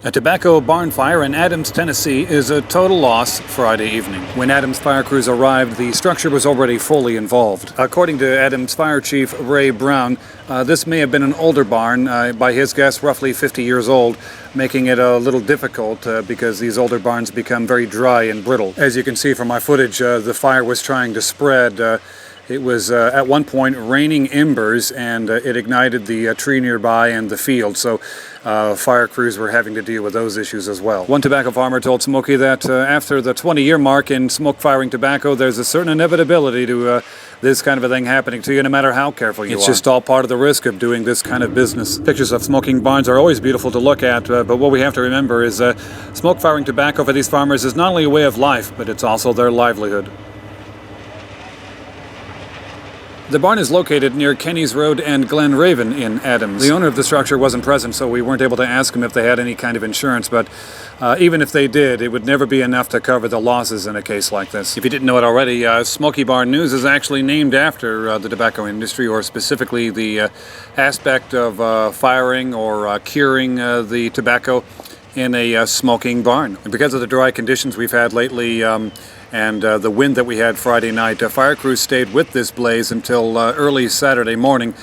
A tobacco barn fire in Adams, Tennessee is a total loss Friday evening. When Adams fire crews arrived, the structure was already fully involved. According to Adams Fire Chief Ray Brown, this may have been an older barn, by his guess roughly 50 years old, making it a little difficult because these older barns become very dry and brittle. As you can see from my footage, the fire was trying to spread. It was at one point raining embers, and it ignited the tree nearby and the field, so fire crews were having to deal with those issues as well. One tobacco farmer told Smokey that after the 20-year mark in smoke firing tobacco, there's a certain inevitability to this kind of a thing happening to you, no matter how careful you are. It's just all part of the risk of doing this kind of business. Pictures of smoking barns are always beautiful to look at, but what we have to remember is smoke firing tobacco for these farmers is not only a way of life, but it's also their livelihood. The barn is located near Kenny's Road and Glen Raven in Adams. The owner of the structure wasn't present, so we weren't able to ask him if they had any kind of insurance, but even if they did, it would never be enough to cover the losses in a case like this. If you didn't know it already, Smoky Barn News is actually named after the tobacco industry, or specifically the aspect of firing or curing the tobacco in a smoking barn. And because of the dry conditions we've had lately, and the wind that we had Friday night, fire crews stayed with this blaze until early Saturday morning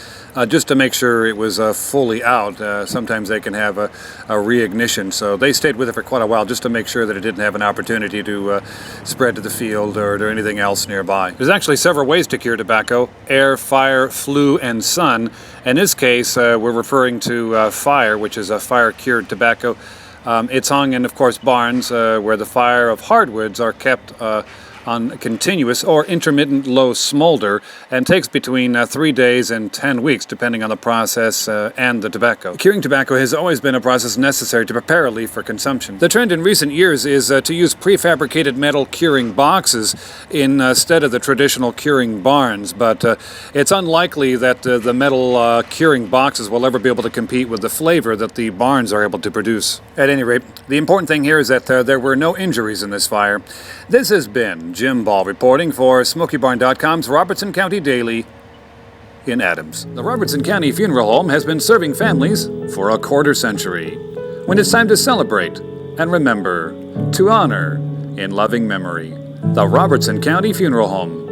just to make sure it was fully out. Sometimes they can have a reignition, so they stayed with it for quite a while just to make sure that it didn't have an opportunity to spread to the field or to anything else nearby. There's actually several ways to cure tobacco: air, fire, flue, and sun. In this case, we're referring to fire, which is a fire-cured tobacco. It's hung in, of course, barns where the fire of hardwoods are kept on continuous or intermittent low smolder, and takes between 3 days and 10 weeks, depending on the process and the tobacco. Curing tobacco has always been a process necessary to prepare a leaf for consumption. The trend in recent years is to use prefabricated metal curing boxes instead of the traditional curing barns, but it's unlikely that the metal curing boxes will ever be able to compete with the flavor that the barns are able to produce. At any rate, the important thing here is that there were no injuries in this fire. This has been Jim Ball reporting for SmokyBarn.com's Robertson County Daily in Adams. The Robertson County Funeral Home has been serving families for a quarter century. When it's time to celebrate and remember, to honor in loving memory, the Robertson County Funeral Home.